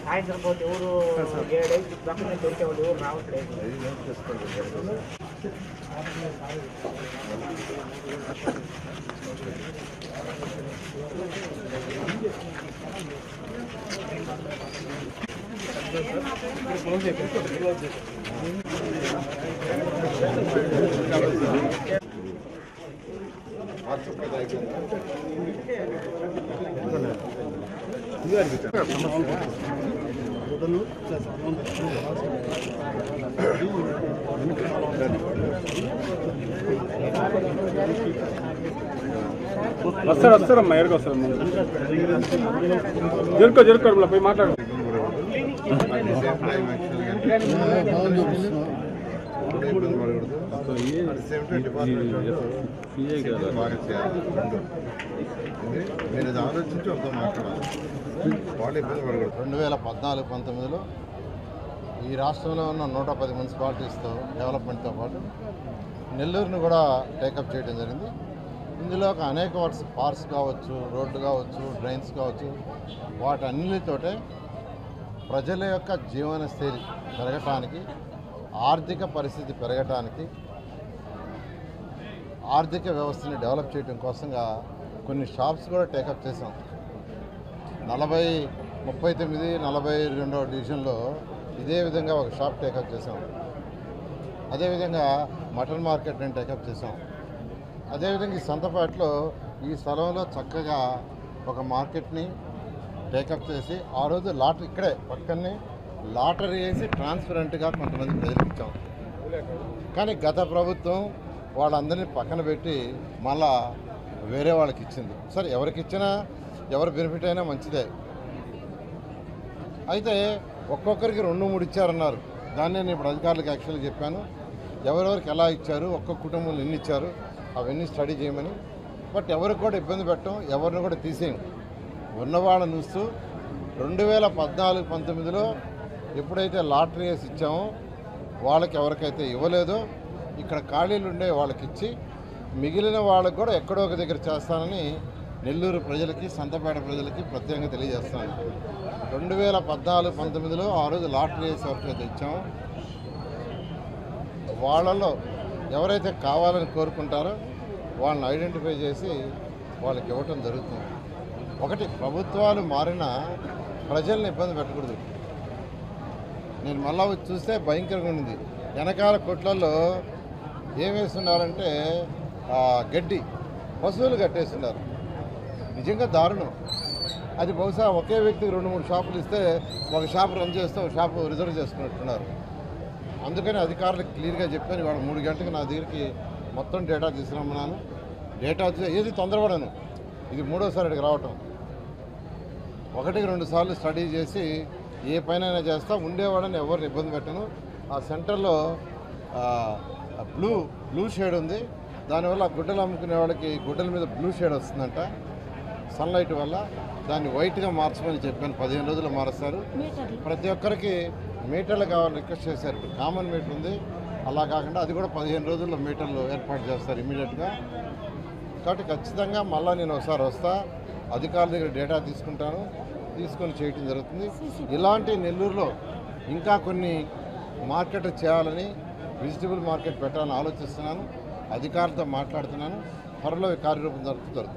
సాయంత్రం పోతే ఎవరు 7 పక్కన దొరికేవాళ్ళు ఎవరు రావట్లేదు. వస్తారమ్మా ఎక్కడికి వస్తారమ్మా జరుకోరు పోయి మాట్లాడు మీరు ఆలోచించి ఒకతో మాట్లాడాలి. వాళ్ళు ఇబ్బంది పడకూడదు. 2014-19లో ఈ రాష్ట్రంలో ఉన్న 110 మున్సిపాలిటీస్తో డెవలప్మెంట్తో పాటు నెల్లూరును కూడా టేకప్ చేయడం జరిగింది. ఇందులో అనేక పార్క్స్ కావచ్చు, రోడ్లు కావచ్చు, డ్రైన్స్ కావచ్చు, వాటన్నిటితోటే ప్రజల యొక్క జీవన శైలి పెరగటానికి, ఆర్థిక పరిస్థితి పెరగటానికి, ఆర్థిక వ్యవస్థని డెవలప్ చేయడం కోసంగా కొన్ని షాప్స్ కూడా టేకప్ చేసాం. 39, 42వ డివిజన్లో ఇదే విధంగా ఒక షాప్ టేకప్ చేసాం. అదేవిధంగా మటన్ మార్కెట్ని టేకప్ చేసాం. అదేవిధంగా ఈ సంతపేటలో ఈ స్థలంలో చక్కగా ఒక మార్కెట్ని టేకప్ చేసి ఆ రోజు లాటరీ ఇక్కడే పక్కనే లాటరీ వేసి ట్రాన్స్పరెంట్గా కొంతమంది ప్రజలకు ఇచ్చాం. కానీ గత ప్రభుత్వం వాళ్ళందరినీ పక్కన పెట్టి మళ్ళా వేరే వాళ్ళకి ఇచ్చింది. సరే, ఎవరికి ఇచ్చినా ఎవరి బెనిఫిట్ అయినా మంచిదే. అయితే ఒక్కొక్కరికి 2-3 ఇచ్చారన్నారు. దాన్ని నేను ఇప్పుడు అధికారులకు యాక్చువల్గా చెప్పాను, ఎవరెవరికి ఎలా ఇచ్చారు, ఒక్కొక్క కుటుంబంలో ఎన్ని ఇచ్చారు అవన్నీ స్టడీ చేయమని. బట్ ఎవరికి కూడా ఇబ్బంది పెట్టడం, ఎవరిని కూడా తీసేయం. ఉన్నవాళ్ళని చూస్తూ 2014-19లో ఎప్పుడైతే లాటరీ వేసి ఇచ్చామో వాళ్ళకి ఎవరికైతే ఇవ్వలేదో ఇక్కడ ఖాళీలు ఉండే వాళ్ళకి ఇచ్చి మిగిలిన వాళ్ళకు కూడా ఎక్కడో ఒక దగ్గర చేస్తానని నెల్లూరు ప్రజలకి, సంతపేట ప్రజలకి ప్రత్యేకంగా తెలియజేస్తాను. 2014-19లో ఆ రోజు లాటరీ వేసి ఎవరికైతే ఇచ్చామో వాళ్ళలో ఎవరైతే కావాలని కోరుకుంటారో వాళ్ళని ఐడెంటిఫై చేసి వాళ్ళకి ఇవ్వటం జరుగుతుంది. ఒకటి, ప్రభుత్వాలు మారినా ప్రజల్ని ఇబ్బంది పెట్టకూడదు. నేను మళ్ళా వచ్చి చూస్తే భయంకరంగా ఉంది. వెనకాల కొట్లలో ఏం వేస్తున్నారంటే గడ్డి, పశువులు కట్టేస్తున్నారు. నిజంగా దారుణం. అది బహుశా ఒకే వ్యక్తికి 2-3 షాపులు ఇస్తే ఒక షాపు రన్ చేస్తే ఒక షాపు రిజర్వ్ చేసుకున్నట్టున్నారు. అందుకని అధికారులకు క్లియర్గా చెప్పాను. ఇవాళ 3 గంటలకు నా దగ్గరికి మొత్తం డేటా తీసుకురమ్మన్నాను. డేటా ఏది తొందరపడను. ఇది 3వసారి ఇక్కడికి రావటం. 1-2 సార్లు స్టడీ చేసి ఏ పైన చేస్తా, ఉండేవాడని ఎవరిని ఇబ్బంది పెట్టను. ఆ సెంటర్లో బ్లూ షేడ్ ఉంది. దానివల్ల గుడ్డలు అమ్ముకునే వాళ్ళకి గుడ్డల మీద బ్లూ షేడ్ వస్తుందంట సన్లైట్ వల్ల. దాన్ని వైట్గా మార్చమని చెప్పాను. 15 రోజులు మారుస్తారు. ప్రతి ఒక్కరికి మీటర్లు కావాలని రిక్వెస్ట్ చేశారు. ఇప్పుడు కామన్ మీటర్ ఉంది, అలా కాకుండా అది కూడా 15 రోజుల్లో మీటర్లు ఏర్పాటు చేస్తారు ఇమీడియట్గా. కాబట్టి ఖచ్చితంగా మళ్ళీ నేను ఒకసారి వస్తా, అధికారుల దగ్గర డేటా తీసుకొని చేయటం జరుగుతుంది. ఇలాంటి నెల్లూరులో ఇంకా కొన్ని మార్కెట్ చేయాలని, వెజిటబుల్ మార్కెట్ పెట్టాలని ఆలోచిస్తున్నాను. అధికారులతో మాట్లాడుతున్నాను. త్వరలో కార్యరూపం జరుగుతుంది.